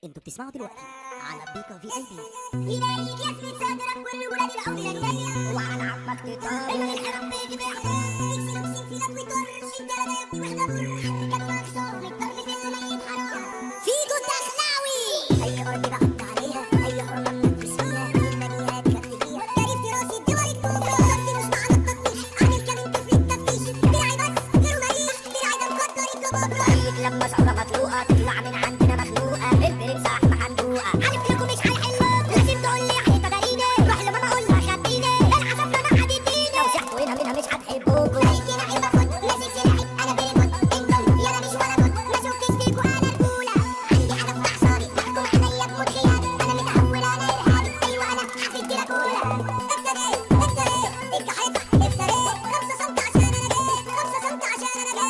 انتوا بتسمعوا دلوقتي على بيكا في اي بي. ينايك يسند صدرك والولاد العود للدنيا وعلى عمك تطار من الحرم بيجي بيحضر يكسر بسنتينك ويطر انت لا يبني وحده بر كان مكسور الضرب في الميت حرام فيجو الدخلاوي اي ارض بقطع عليها اي حرمه منفس فيها المدينات كفت فيها تعرف دراسه دول الكوفه وصلت مش معنى التطبيق عامل كمان طفل التفتيش دراعي بس غيره ماليش دراعي ده مقدر الكبابره رايك لما ثوره مطلوقه تطلع من عندنا مخلوقه البرنس احمد حندوقه عارف لكم مش هيحلوك لازم تقول لي عليه تداريني روح لماما قول لها خبيني العصب ده ما حد يديني لو سحتوا هنا منها مش هتحبوكوا خليكي نعيب باخد ماسك سلاحي انا بيرمون انتم يلا مش ولا كنت ما شفتش فيكوا انا الاولى عندي حاجه في اعصابي تحكم عليا بموت غيابي انا متعود انا ارهابي ايوه انا حفيد دراكولا افتريت الجحيفه افتريت 5 سم عشان انا جيت 5 سم عشان انا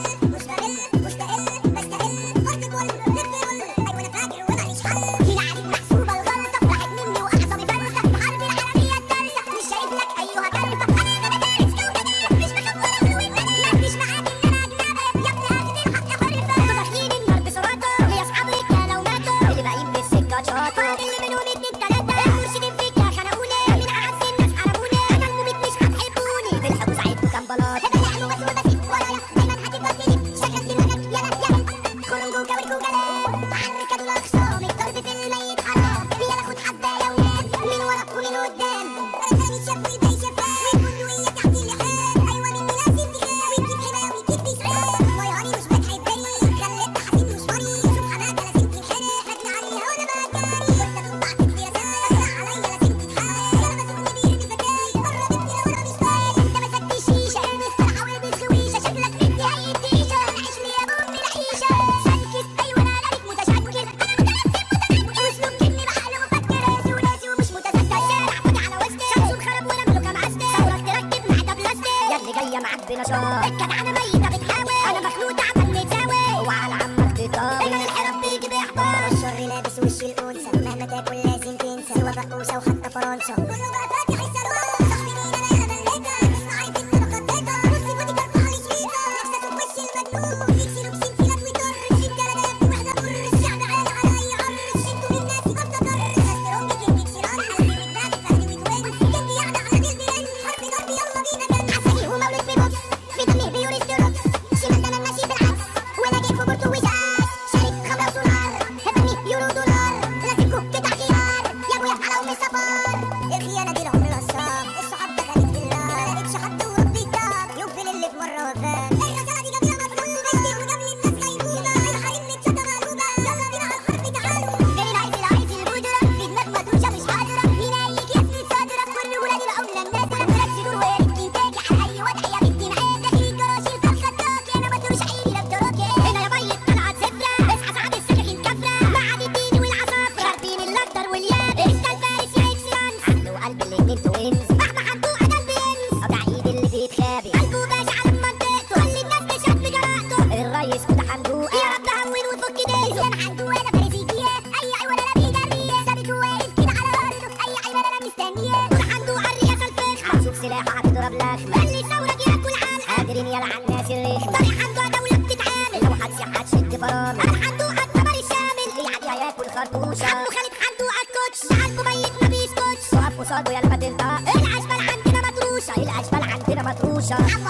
جيت مستقل بستقل فرد كل لف ايوه انا فاكر وماليش حل هنا عليك محسوبه الغلطه راحت مني واعصابي فرده بحرب العالميه الثالثه مش شايف لك ايها كلفه انا مدارس كوكبيه مش بخاف ولا اقول والنبي مفيش معاك ان انا اجنبي يا ابني هات الحق حرفه انتوا داخلين النار بسرعته ليا اصحاب رجاله وماتوا اللي باقيين بالسكه شاطوا اللي منهم 2 3 المرشدين فيك يا خنقوني من اعز الناس حرموني انا المميت مش هتحبوني في الحب ساعدكم كام بلاط بلعبوا بس وبسيب ورايا دايما هتفضل تلف شكلك دماغك يلا خرجوا كوركوا كلام عالركب الاخصام الضرب في الميت حرام يلا خد حبايه ونام من وراك ومن قدام انا تاني شاف ويبقى شفاف والبندقيه تحت اللحام ايوه مني لازم تخاف وتجيب حمايه وتجيب بسراب طياري مش بتحبني خليت حسين مشواري شوف حماده لازم تنحرق خدني عليها وانا بجاري وانت تطلع تدي رسائل عليا لازم تتحايل يلا بس كنت بيرمي فتاي قرب ابني لو انا مش فايق انت مسكت الشيشه ارمي الصراحه والبس خويشه شكلك بدي هي التيشه عيش لي يا بامي العيشه سنكس ايوه انا عليك متشكر انا متنفس واسلوب كني بحال مفكر راسي وناسي ومش متذكر الشارع خدي على وسطي شمس وخرب وانا ملوكه معسكر ثورك تركب معده بلاستيك يا اللي جايه معاك بنشاط الجدعنه ميته بتحاول انا مخلوطه عمال نتساوي وعلى عمك تطاوي دايما الحرب بيجي بيحضر الشر لابس وش الانثى مهما تاكل لازم تنسى سوى فقوسه وحتى فرنسا كله بقى فاتح الثروه صاحبي مين انا يا مليكه اسمع عارف ان انا خطيتها بصي بودي كارت على شريطه نفسك في وش المجنون يكسروا بسنتينك ويطر انت لا يبني وحده بر الشعب عالي على اي عرس انتوا من ناسي قد تضر كسر امي كنك سيران حسبي من بالي فهدي وتوين كنك يعني على البلدين حرب ضرب يلا بينا جد عسلي ومولد في بوكس في دمه بيوريس روكس شمال ده ماشي بالعكس وانا جيت في بورتو وجاز شارك خمره وسولار هبني يورو دولار لازمكم قطع خيار يا ابويا على ام السفر الخيانه دي العمر الصعب الصحاب دخلت بالله ما لقيتش حد وربي الدار يقفل اللي في مره وفات الرجاله دي جميله مطلوبه اشتم وجاب للناس غيبوبه الحريم متشده مقلوبه يلا بينا على الحرب تعالوا غير العايز البودره في دماغ مدروشه مش قادره ينايك يسند صدرك والولاد العمر الناس ثلاث صدور ويا ريت كنتاكي على اي وضع يا بنتي معاك داخلين جراج الفخ خداكي انا مدروش عيني لا بتراكي هنا يا بيت طلعت زفره اصحى سعد السكاكين كفره معاد الدين والعصافره خاربين الاخضر واليابس انت الفارس يا اكسلانس عنده قلب الاتنين توينز احمد حندوقه ده البنز قطع ايد اللي بيتخابي قلبه باشا على منطقته خلي الناس تشهد بجرأته الريس كده حندوقه يا رب هون وتفك ديزه انا حندوقه انا فارسيكيه اي عيوان انا بيجريه ثابت واقف كده على ارضه اي عيوان انا مستنيه كل حندوقه الرياسه الفخمه شوف سلاحه هتضرب لخمه اللي ثورك ياكل علقه قادرين يلا على الناس الرخمه طريق حندوقه دوله بتتعامل لو هتسيح هتشد فرامل انا حندوقه الطبر الشامل اللي عادي هياكل خرطوشه عمو خالد حندوقه الكوتش قلبه ميت ما بيسكتش وقف قصاده يلا ما تنطقش العشبه عندنا مطروشه العشبه عندنا مطروشه عمو